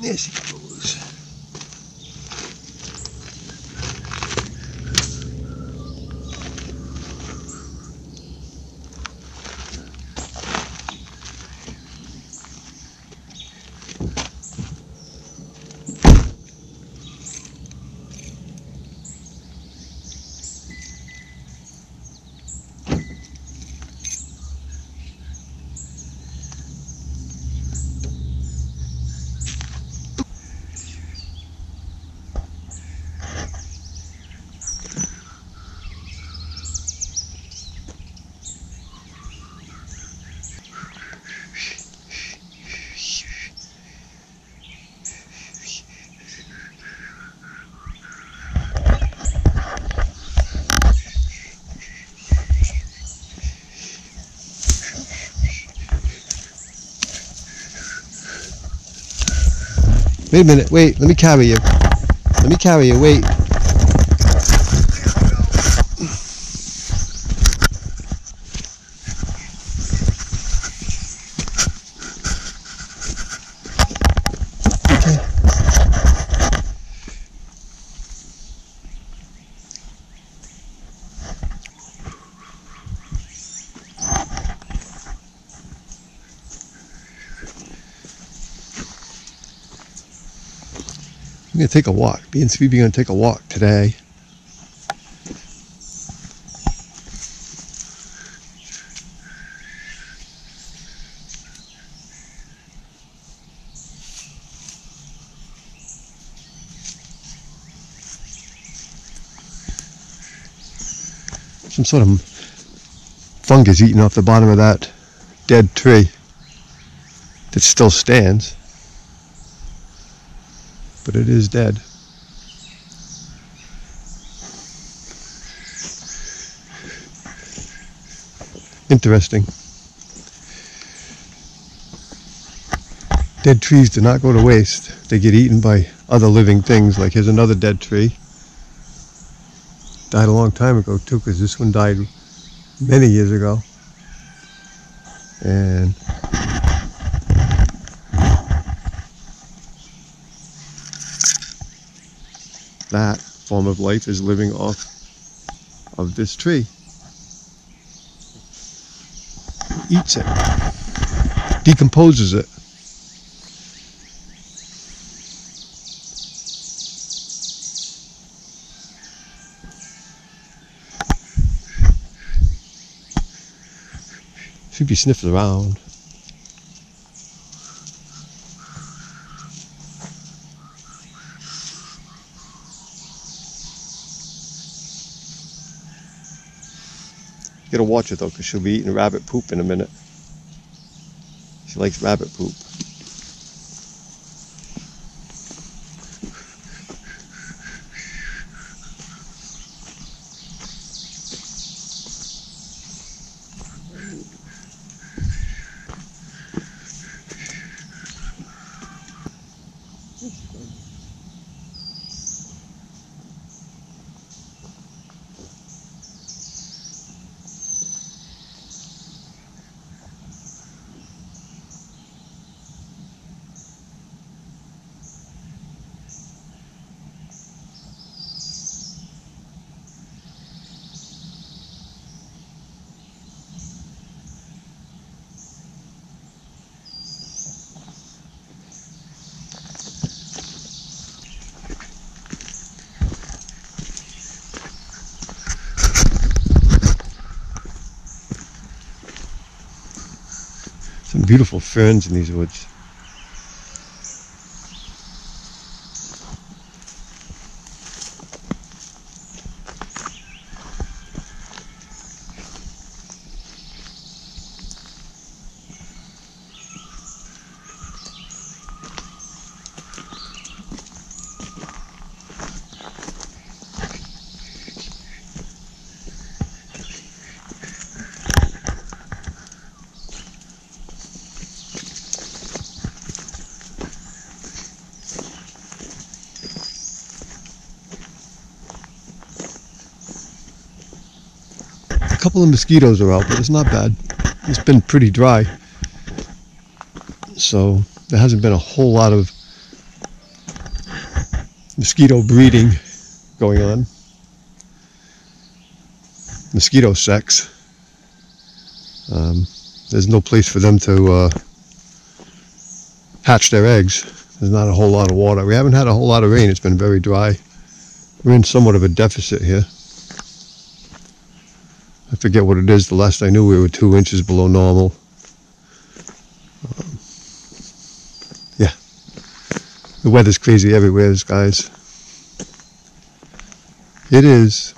There she goes. Wait a minute, wait, let me carry you. Let me carry you, wait. Okay. I'm going to take a walk. Me and Sweetie are going to take a walk today. Some sort of fungus eating off the bottom of that dead tree that still stands. But it is dead. Interesting. Dead trees do not go to waste. They get eaten by other living things. Like here's another dead tree. Died a long time ago too, because this one died many years ago. And that form of life is living off of this tree. Eats it, decomposes it. Should be sniffing around. You gotta watch it though, because she'll be eating rabbit poop in a minute. She likes rabbit poop. Some beautiful ferns in these woods. couple of mosquitoes are out, but it's not bad. It's been pretty dry, so there hasn't been a whole lot of mosquito breeding going on. Mosquito sex. There's no place for them to hatch their eggs. There's not a whole lot of water. We haven't had a whole lot of rain. It's been very dry. We're in somewhat of a deficit here. I forget what it is. The last I knew we were 2 inches below normal. Yeah. The weather's crazy everywhere, guys. It is.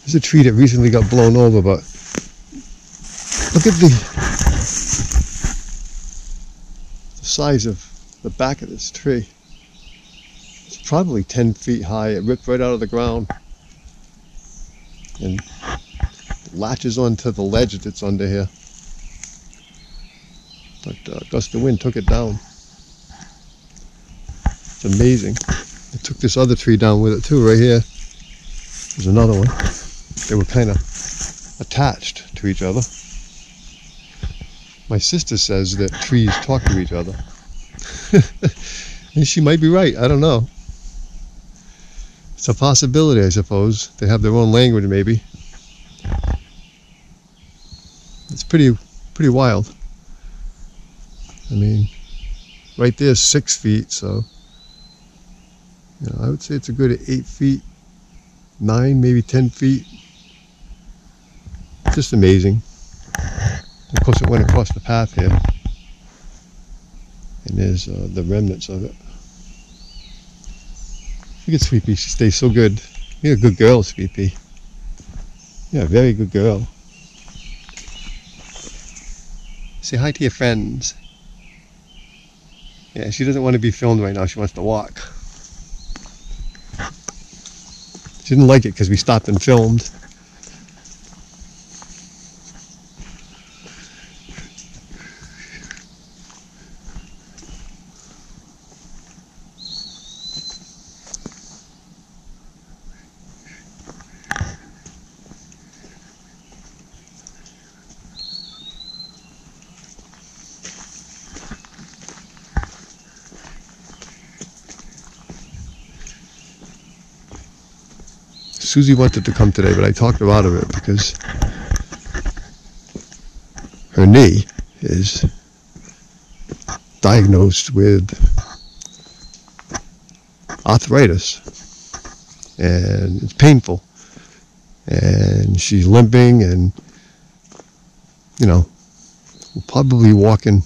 There's a tree that recently got blown over, but look at the size of the back of this tree. It's probably 10 feet high. It ripped right out of the ground and latches onto the ledge that's under here. But a gust of wind took it down. It's amazing. It took this other tree down with it too, right here. There's another one. They were kind of attached to each other. My sister says that trees talk to each other. And she might be right. I don't know. It's a possibility, I suppose. They have their own language, maybe. It's pretty wild. I mean, right there's 6 feet, so I would say it's a good 8 feet, 9, maybe 10 feet. Just amazing. Of course, it went across the path here, and there's the remnants of it. Look at Sweet Pea. She stays so good. You're a good girl, Sweet Pea. You're a very good girl. Say hi to your friends. Yeah, she doesn't want to be filmed right now. She wants to walk. She didn't like it because we stopped and filmed. Susie wanted to come today, but I talked her out of it because her knee is diagnosed with arthritis, and it's painful, and she's limping, and we'll probably walking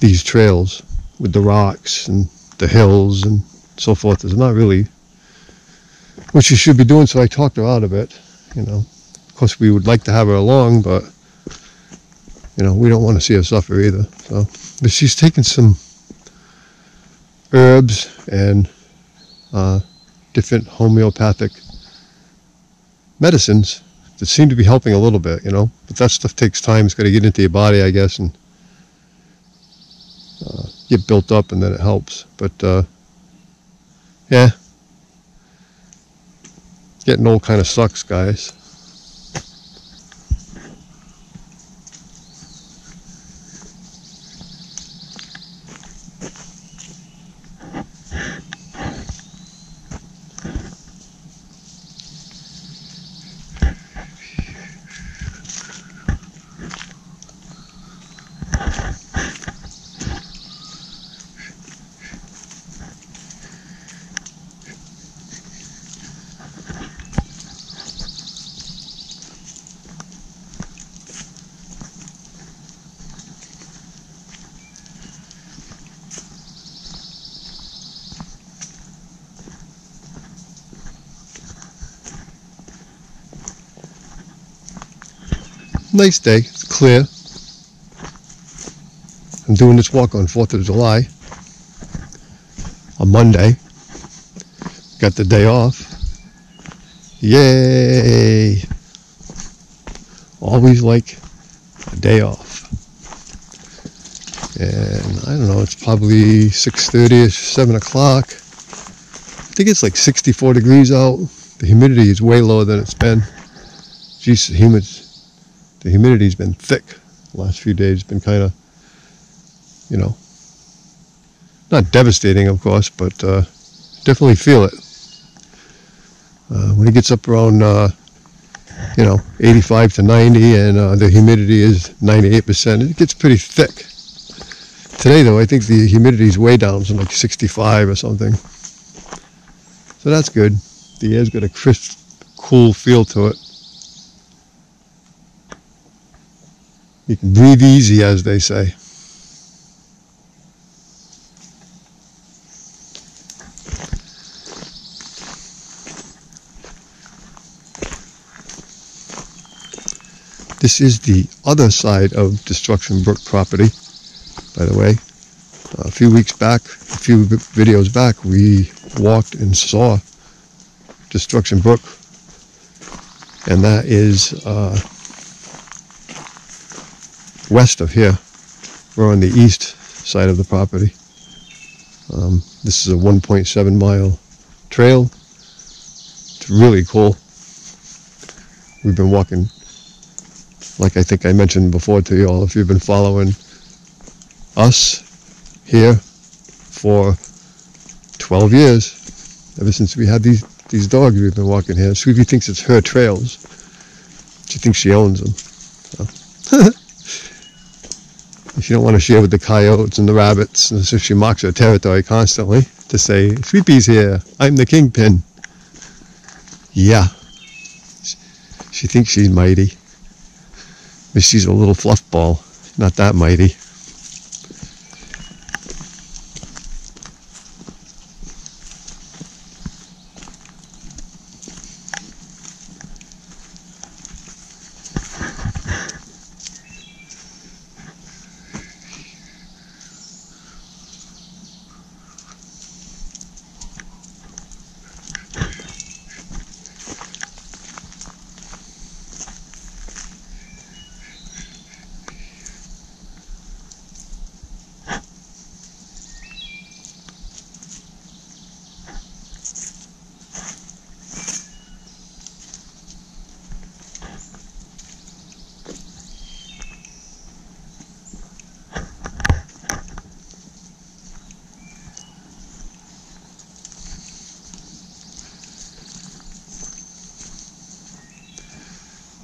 these trails with the rocks and the hills and so forth. It's not really what she should be doing, so I talked her out of it. Of course, we would like to have her along, but we don't want to see her suffer either. So, but she's taken some herbs and different homeopathic medicines that seem to be helping a little bit, but that stuff takes time. It's got to get into your body, I guess, and get built up, and then it helps. But yeah, getting old kind of sucks, guys. Nice day. It's clear. I'm doing this walk on 4th of July. On Monday. Got the day off. Yay! Always like a day off. And I don't know, it's probably 6:30ish, 7 o'clock. I think it's like 64 degrees out. The humidity is way lower than it's been. Jeez, the humidity's been thick the last few days. It's been kind of, you know, not devastating, of course, but definitely feel it. When it gets up around, 85 to 90 and the humidity is 98%, it gets pretty thick. Today, though, I think the humidity is way down, so like 65 or something. So that's good. The air's got a crisp, cool feel to it. You can breathe easy, as they say. This is the other side of Destruction Brook property, by the way. A few videos back, we walked and saw Destruction Brook, and that is west of here. We're on the east side of the property. This is a 1.7 mile trail. It's really cool. We've been walking, like I think I mentioned before to you all, if you've been following us here for 12 years, ever since we had these dogs, we've been walking here. Sweetie thinks it's her trails. She thinks she owns them. So. She don't want to share with the coyotes and the rabbits, and so she marks her territory constantly to say, Sweepy's here, I'm the kingpin. Yeah. She thinks she's mighty. But she's a little fluff ball, not that mighty.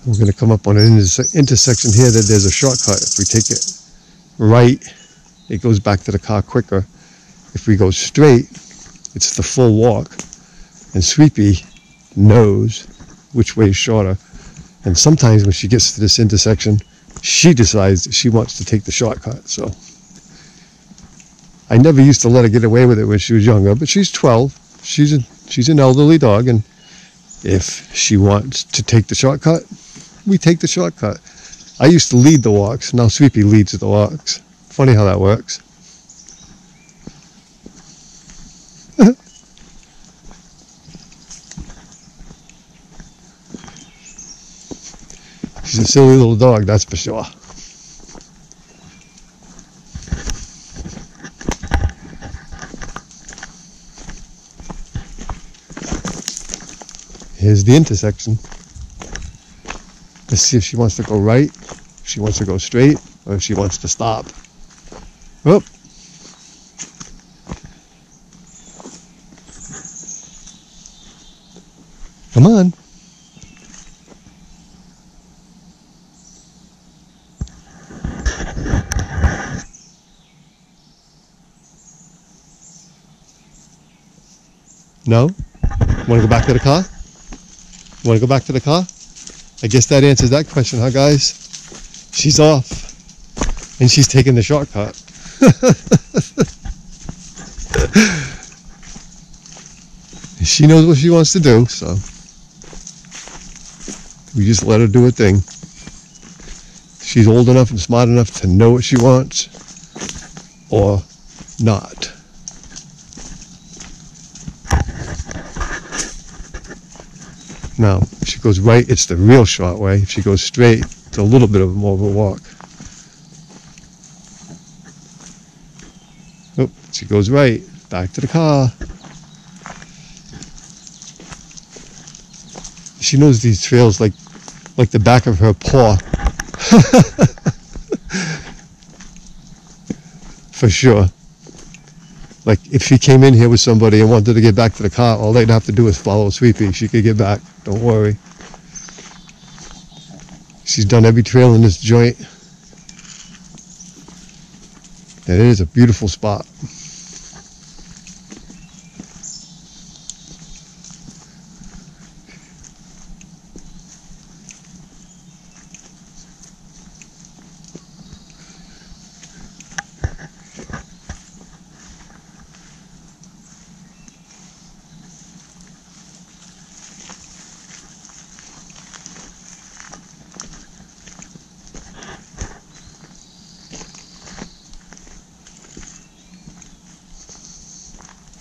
We're going to come up on an intersection here that there's a shortcut. If we take it right, it goes back to the car quicker. If we go straight, it's the full walk. And Sweepy knows which way is shorter. And sometimes when she gets to this intersection, she decides that she wants to take the shortcut. So I never used to let her get away with it when she was younger, but she's 12. She's an elderly dog, and if she wants to take the shortcut, we take the shortcut. I used to lead the walks. Now Sweepy leads the walks. Funny how that works. She's a silly little dog, that's for sure. Here's the intersection. Let's see if she wants to go right, if she wants to go straight, or if she wants to stop. Whoop. Come on. No? Want to go back to the car? Want to go back to the car? I guess that answers that question, huh, guys? She's off. And she's taking the shortcut. She knows what she wants to do, so we just let her do her thing. she's old enough and smart enough to know what she wants or not. Now, if she goes right, it's the real short way. If she goes straight, it's a little bit of more of a walk. Oh, she goes right, back to the car. She knows these trails like the back of her paw. For sure. Like if she came in here with somebody and wanted to get back to the car, all they'd have to do is follow Sweepy. She could get back. Don't worry. She's done every trail in this joint. And it is a beautiful spot.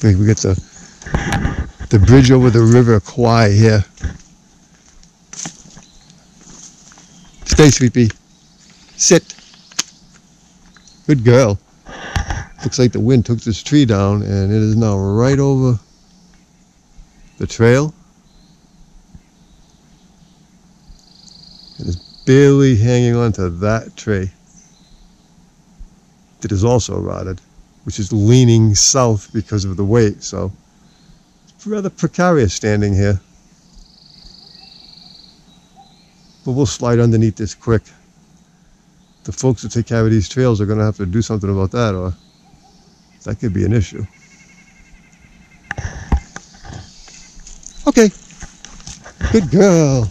We get the bridge over the River Kwai here. Stay, Sweepy. Sit. Good girl. Looks like the wind took this tree down and it is now right over the trail. It is barely hanging on to that tree that is also rotted, which is leaning south because of the weight, so it's rather precarious standing here. But we'll slide underneath this quick. The folks that take care of these trails are going to have to do something about that, or that could be an issue. Okay. Good girl.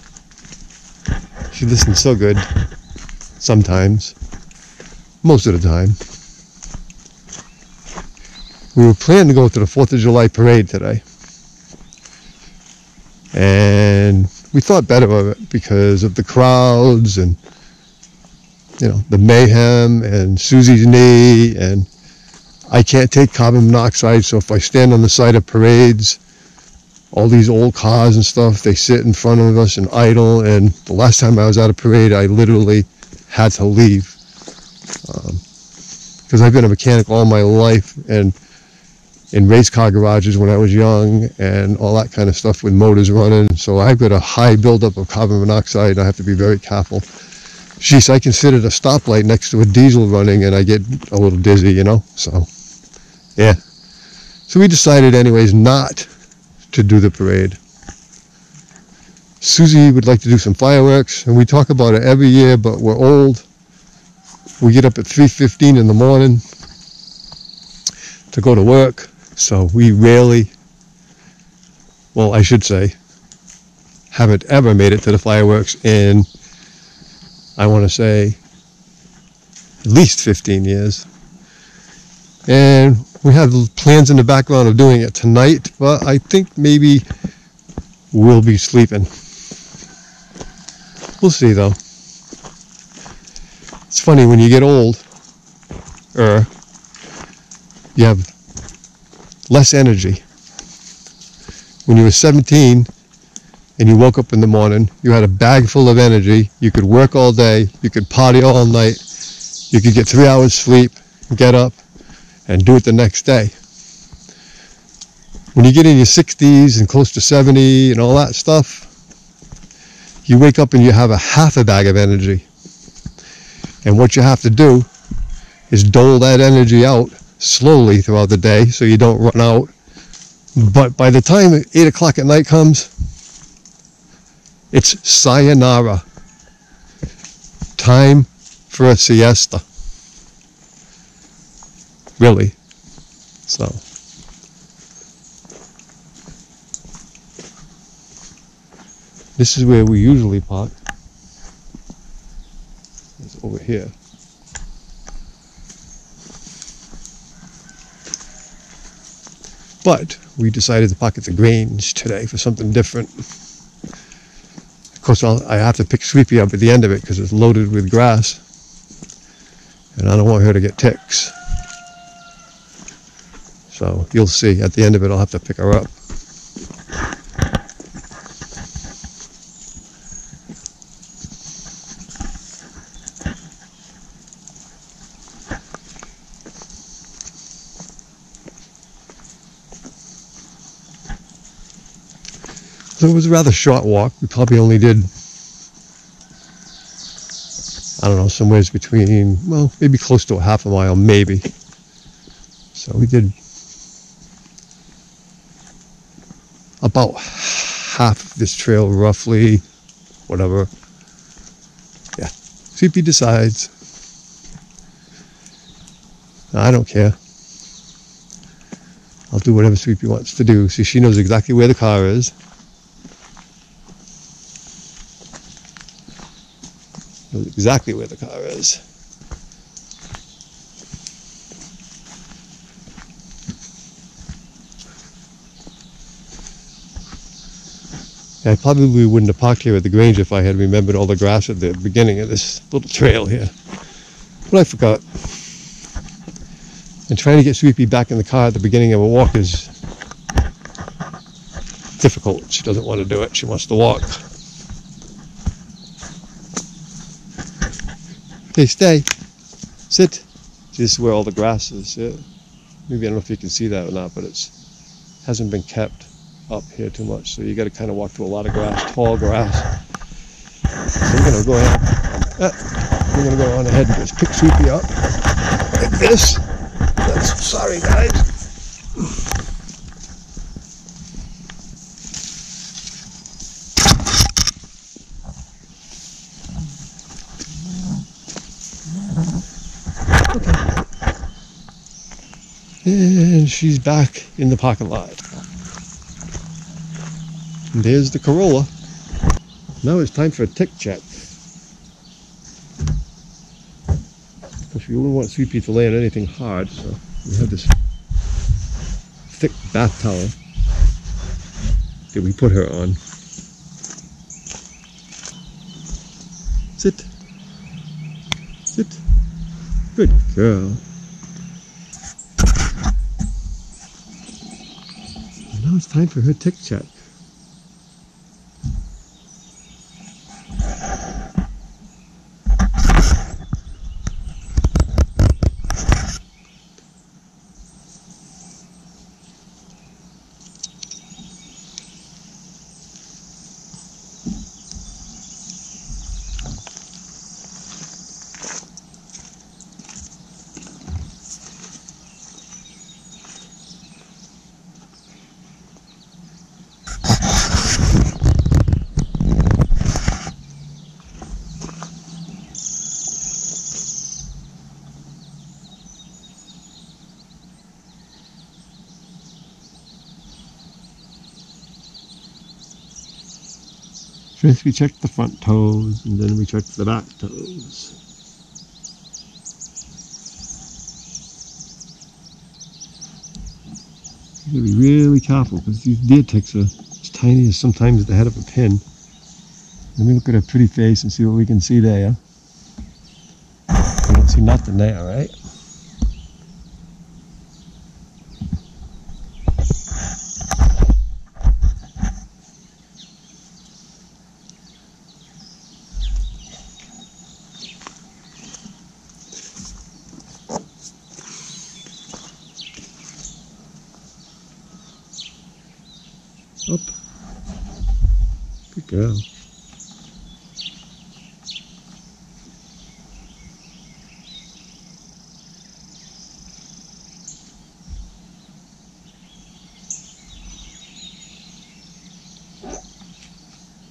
She listens so good. Sometimes. Most of the time. We were planning to go to the 4th of July parade today. And we thought better of it because of the crowds and, you know, the mayhem and Susie's knee, and I can't take carbon monoxide, so if I stand on the side of parades, all these old cars and stuff, they sit in front of us and idle, and the last time I was at a parade, I literally had to leave. Because I've been a mechanic all my life, and in race car garages when I was young and all that kind of stuff with motors running. So I've got a high buildup of carbon monoxide and I have to be very careful. Jeez, I considered a stoplight next to a diesel running and I get a little dizzy, you know, so yeah. So we decided anyways not to do the parade. Susie would like to do some fireworks, and we talk about it every year, but we're old. We get up at 3:15 in the morning to go to work. So we rarely, well, I should say, haven't ever made it to the fireworks in, I want to say, at least 15 years. And we have plans in the background of doing it tonight, but I think maybe we'll be sleeping. We'll see, though. It's funny, when you get old, you have less energy. When you were 17 and you woke up in the morning, you had a bag full of energy. You could work all day. You could party all night. You could get 3 hours sleep, get up, and do it the next day. When you get in your 60s and close to 70 and all that stuff, you wake up and you have a half a bag of energy. And what you have to do is dole that energy out slowly throughout the day so you don't run out. But by the time 8 o'clock at night comes, it's sayonara. Time for a siesta. Really. So. This is where we usually park. It's over here. But we decided to park at the Grange today for something different. Of course, I have to pick Sweepy up at the end of it because it's loaded with grass. and I don't want her to get ticks. So you'll see at the end of it, I'll have to pick her up. So it was a rather short walk. We probably only did, I don't know, somewhere between, well, maybe close to a half a mile, maybe. So we did about half of this trail, roughly, whatever. Yeah, Sweepy decides. I don't care. I'll do whatever Sweepy wants to do. See, she knows exactly where the car is. Knows exactly where the car is. I probably wouldn't have parked here at the Grange if I had remembered all the grass at the beginning of this little trail here. But I forgot. And trying to get Sweepy back in the car at the beginning of a walk is difficult. She doesn't want to do it. She wants to walk. Okay, stay. Sit. This is where all the grass is. Yeah. Maybe I don't know if you can see that or not, but it hasn't been kept up here too much. So you got to kind of walk through a lot of grass, tall grass. So I'm going to go ahead. I'm going to go on ahead and just pick Sweepy up like this. Sorry, guys. And she's back in the parking lot. And there's the Corolla. Now it's time for a tick check. Because we wouldn't want Sweepy to lay on anything hard, so we have this thick bath towel that we put her on. Sit. Sit. Good girl. And now it's time for her tick check. First we checked the front toes, and then we checked the back toes. You gotta be really careful, because these deer ticks are as tiny as sometimes the head of a pin. Let me look at her pretty face and see what we can see there. We don't see nothing there, right? Up. Good girl.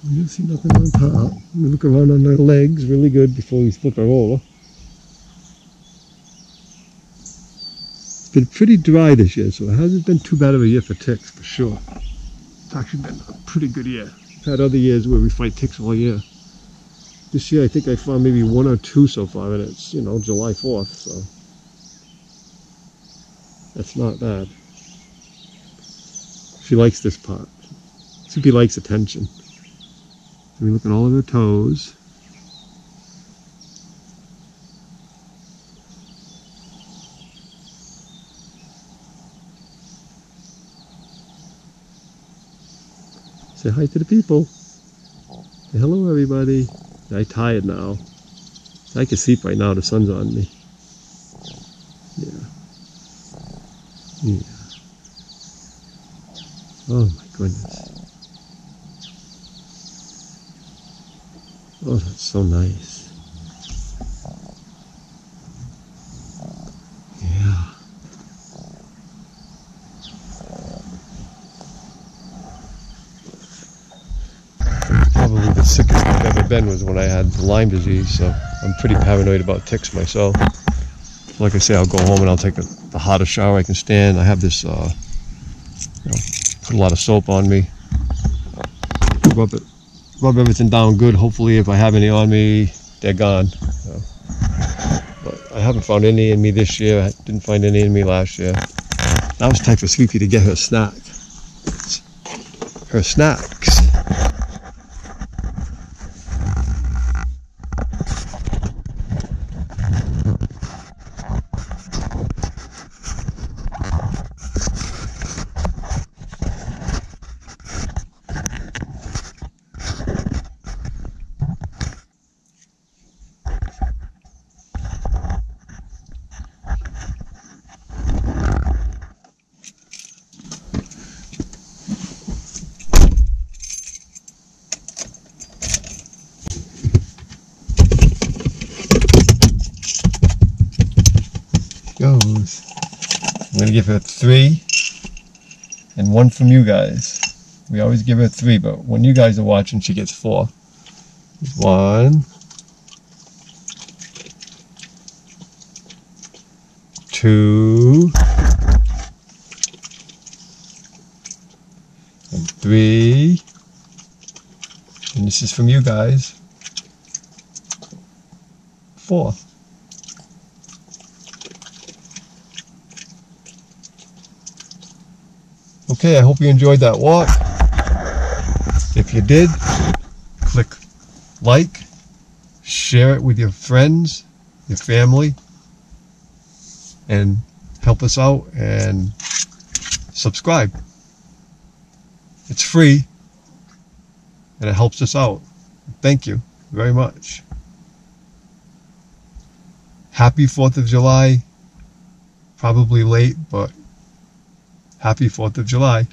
We don't see nothing on top. We look around on her legs really good before we flip her over. It's been pretty dry this year, so it hasn't been too bad of a year for ticks, for sure. It's actually been a pretty good year. We've had other years where we fight ticks all year. This year I think I found maybe one or two so far, and it's, you know, July 4th, so that's not bad. She likes this part. Sweepy likes attention. So we look at all of her toes. Say hi to the people. Say hello, everybody. I'm tired now. I can sleep right now. The sun's on me. Yeah. Yeah. Oh my goodness. Oh, that's so nice. Yeah. Probably the sickest I've ever been was when I had Lyme disease, so I'm pretty paranoid about ticks myself. Like I say, I'll go home and I'll take the hottest shower I can stand. I have this, put a lot of soap on me. Rub everything down good. Hopefully, if I have any on me, they're gone. But I haven't found any in me this year. I didn't find any in me last year. Now it's time for Sweetie to get her snack. Her snacks. Goes. I'm gonna give her 3 and 1 from you guys. We always give her 3, but when you guys are watching, she gets 4. 1, 2, and 3, and this is from you guys. 4. Okay, I hope you enjoyed that walk. If you did, click like, share it with your friends, your family, and help us out, and subscribe. It's free, and it helps us out. Thank you very much. Happy 4th of July. Probably late, but happy 4th of July.